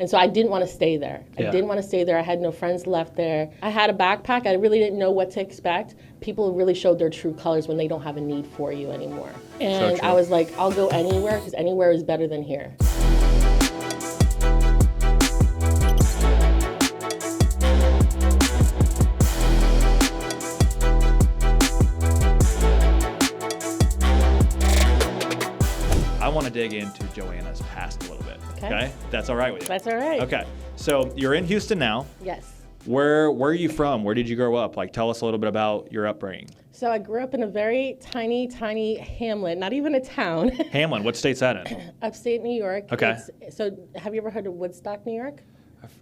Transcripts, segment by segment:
And so I didn't want to stay there. I didn't want to stay there. I had no friends left there. I had a backpack. I really didn't know what to expect. People really showed their true colors when they don't have a need for you anymore. And I was like, I'll go anywhere because anywhere is better than here. I want to dig into Joanna's past a little bit. Okay? That's all right with you? That's all right. Okay. So you're in Houston now. Yes. Where are you from? Where did you grow up? Like, tell us a little bit about your upbringing. So I grew up in a very tiny, tiny hamlet, not even a town. Hamlet, what state's that in? Upstate New York. Okay. So have you ever heard of Woodstock, New York?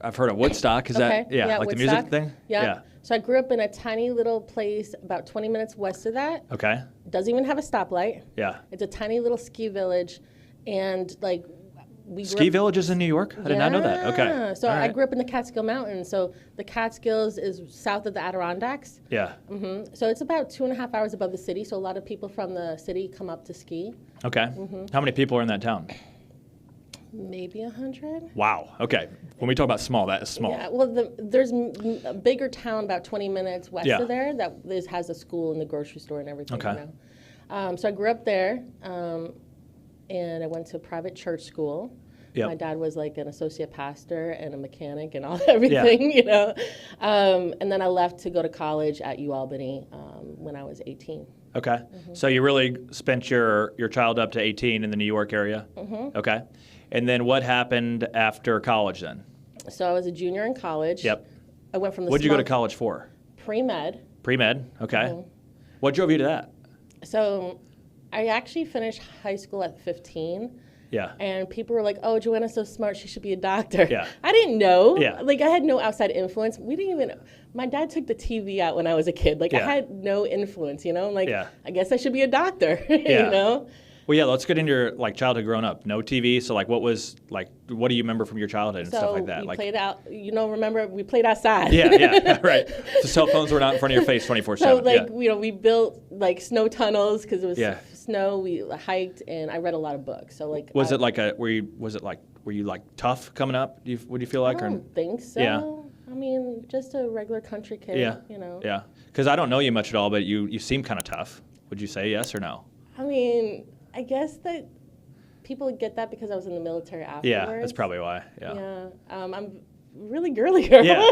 I've heard of Woodstock. Is that, like Woodstock. the music thing? Yeah. So I grew up in a tiny little place about 20 minutes west of that. Okay. Doesn't even have a stoplight. Yeah. It's a tiny little ski village. And like we grew Ski up, villages in New York? I did not know that. Okay. So I grew up in the Catskill Mountains. So the Catskills is south of the Adirondacks. Yeah. So it's about 2.5 hours above the city. So a lot of people from the city come up to ski. Okay. How many people are in that town? Maybe 100. Wow. Okay. When we talk about small, that is small. Yeah. Well, there's a bigger town about 20 minutes west of there that has a school and the grocery store and everything. Okay. You know? So I grew up there, and I went to a private church school. Yep. My dad was like an associate pastor and a mechanic and everything, you know. And then I left to go to college at UAlbany when I was 18. Okay. So you really spent your child up to 18 in the New York area? Okay. And then what happened after college then? So I was a junior in college. Yep. I went from the What did you go to college for? Pre-med. Pre-med, okay. What drove you to that? So I actually finished high school at 15. Yeah. And people were like, oh, Joanna's so smart, she should be a doctor. Yeah. I didn't know. Yeah. Like, I had no outside influence. My dad took the TV out when I was a kid. Like, I had no influence, you know? I'm like, I guess I should be a doctor, you know? Well, yeah, let's get into your childhood growing up. No TV, so what do you remember from your childhood and stuff like that? We played out, remember, we played outside. Yeah, right. The cell phones were not in front of your face 24/7. So, we built, snow tunnle because it was snow. We hiked, and I read a lot of books. So, were you tough coming up? What do you feel like? I don't think so. Yeah. I mean, just a regular country kid, you know. Yeah, because I don't know you much at all, but you seem kind of tough. Would you say yes or no? I mean, I guess that people get that because I was in the military afterwards. Yeah, that's probably why. Yeah. Yeah. I'm really girly girl. Yeah.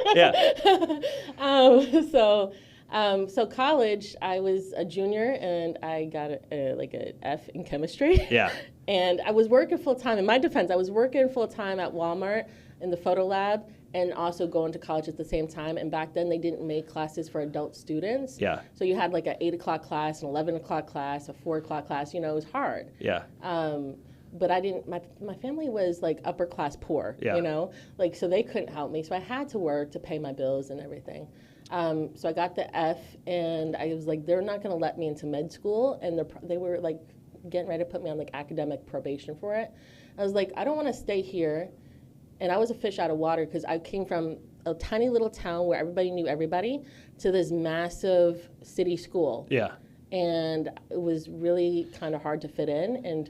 So college, I was a junior and I got an F in chemistry. Yeah. And I was working full time. In my defense, I was working full time at Walmart in the photo lab and also going to college at the same time. And back then, they didn't make classes for adult students. Yeah. So you had an 8 o'clock class, an 11 o'clock class, a 4 o'clock class. You know, it was hard. Yeah. But I didn't. My family was upper class poor. Yeah. You know, so they couldn't help me. So I had to work to pay my bills and everything. So I got the F, and I was like, they're not going to let me into med school, and they were getting ready to put me on academic probation for it. I was like, I don't want to stay here, and I was a fish out of water because I came from a tiny little town where everybody knew everybody to this massive city school. Yeah. And it was really kind of hard to fit in, and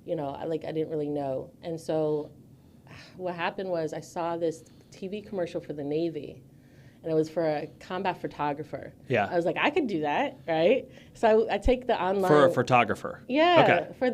I didn't really know. And so what happened was I saw this TV commercial for the Navy, and it was for a combat photographer. Yeah. I was like, I could do that, right? So I take the online. For a photographer. Yeah. Okay. For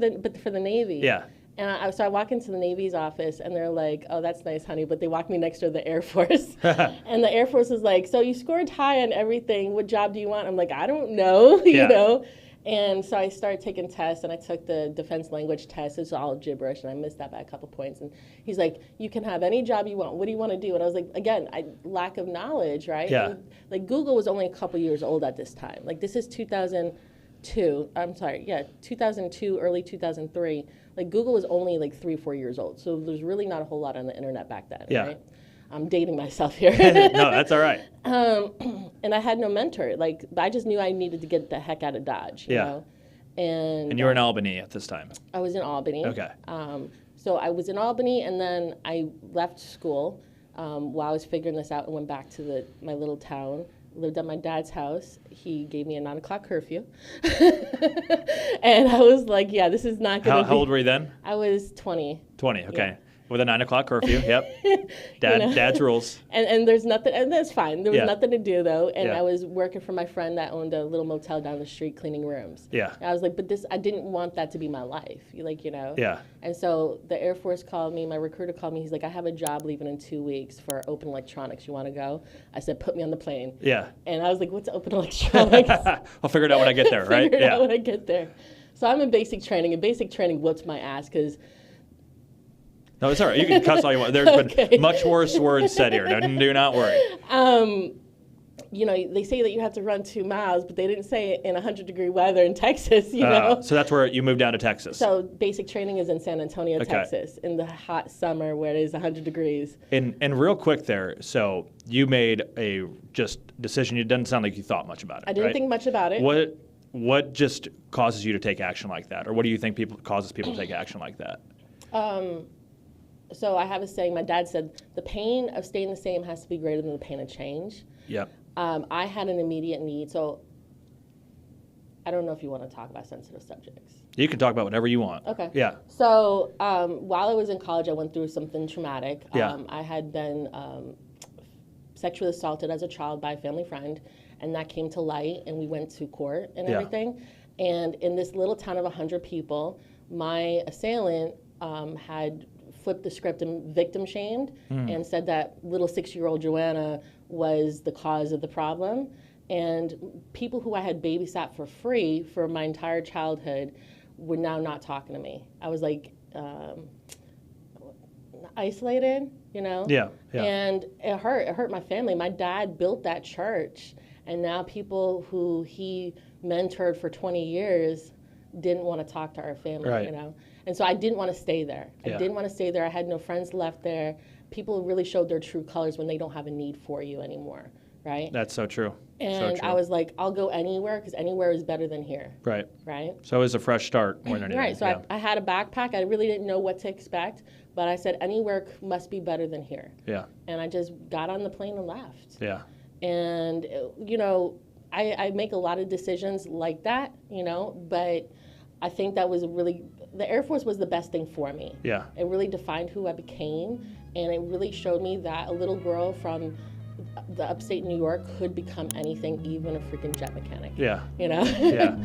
the Navy. Yeah. And so I walk into the Navy's office, and they're like, oh, that's nice, honey. But they walk me next to the Air Force. And the Air Force is like, so you scored high on everything. What job do you want? I'm like, I don't know, you know. And so I started taking tests, and I took the defense language test. It's all gibberish, and I missed that by a couple points. And he's like, you can have any job you want. What do you want to do? And I was like, again, lack of knowledge, right? Yeah. And, Google was only a couple years old at this time. This is 2002. I'm sorry, 2002, early 2003. Google was only 3 or 4 years old. So there's really not a whole lot on the internet back then, right? I'm dating myself here. No, that's all right. And I had no mentor. I just knew I needed to get the heck out of Dodge, you know? And you were in Albany at this time. I was in Albany. Okay. So I was in Albany, and then I left school while I was figuring this out and went back to my little town. Lived at my dad's house. He gave me a 9 o'clock curfew. And I was like, this is not going to be. How old were you then? I was 20. 20, okay. With a 9 o'clock curfew, yep. Dad's rules. And there's nothing, and that's fine. There was Yeah. nothing to do though, and Yeah. I was working for my friend that owned a little motel down the street cleaning rooms. Yeah. And I was like, but I didn't want that to be my life, Yeah. And so the Air Force called me, my recruiter called me, he's like, I have a job leaving in 2 weeks for Open Electronics, you want to go? I said, put me on the plane. Yeah. And I was like, what's Open Electronics? I'll figure it out when I get there, right? Figure it out when I get there. So I'm in basic training, and basic training whooped my ass because No, it's all right. You can cuss all you want. There's Okay. been much worse words said here. Do not worry. they say that you have to run 2 miles, but they didn't say it in 100-degree weather in Texas, you know? So that's where you moved down to Texas. So basic training is in San Antonio, Okay. Texas, in the hot summer where it is 100 degrees. And real quick there, so you made a just decision. It doesn't sound like you thought much about it. I didn't right? think much about it. What just causes you to take action like that? Or what do you think causes people to take action like that? So I have a saying, my dad said, the pain of staying the same has to be greater than the pain of change. Yep. I had an immediate need, so I don't know if you want to talk about sensitive subjects. You can talk about whatever you want. Okay. Yeah. So while I was in college, I went through something traumatic. Yeah. I had been sexually assaulted as a child by a family friend, and that came to light, and we went to court and Yeah. everything. And in this little town of 100 people, my assailant had flipped the script and victim shamed and said that little 6-year-old Joanna was the cause of the problem. And people who I had babysat for free for my entire childhood were now not talking to me. I was like isolated, you know? Yeah. Yeah. And it hurt my family. My dad built that church, and now people who he mentored for 20 years didn't want to talk to our family, Right. you know? And so I didn't want to stay there. Yeah. I didn't want to stay there. I had no friends left there. People really showed their true colors when they don't have a need for you anymore, right? That's so true. And so true. I was like, I'll go anywhere because anywhere is better than here, Right. right? So it was a fresh start more than anything. Right, so yeah. I had a backpack. I really didn't know what to expect, but I said anywhere must be better than here. Yeah. And I just got on the plane and left. Yeah. And, I make a lot of decisions like that, but I think that was the Air Force was the best thing for me. Yeah. It really defined who I became, and it really showed me that a little girl from the upstate New York could become anything, even a freaking jet mechanic. Yeah. You know? Yeah.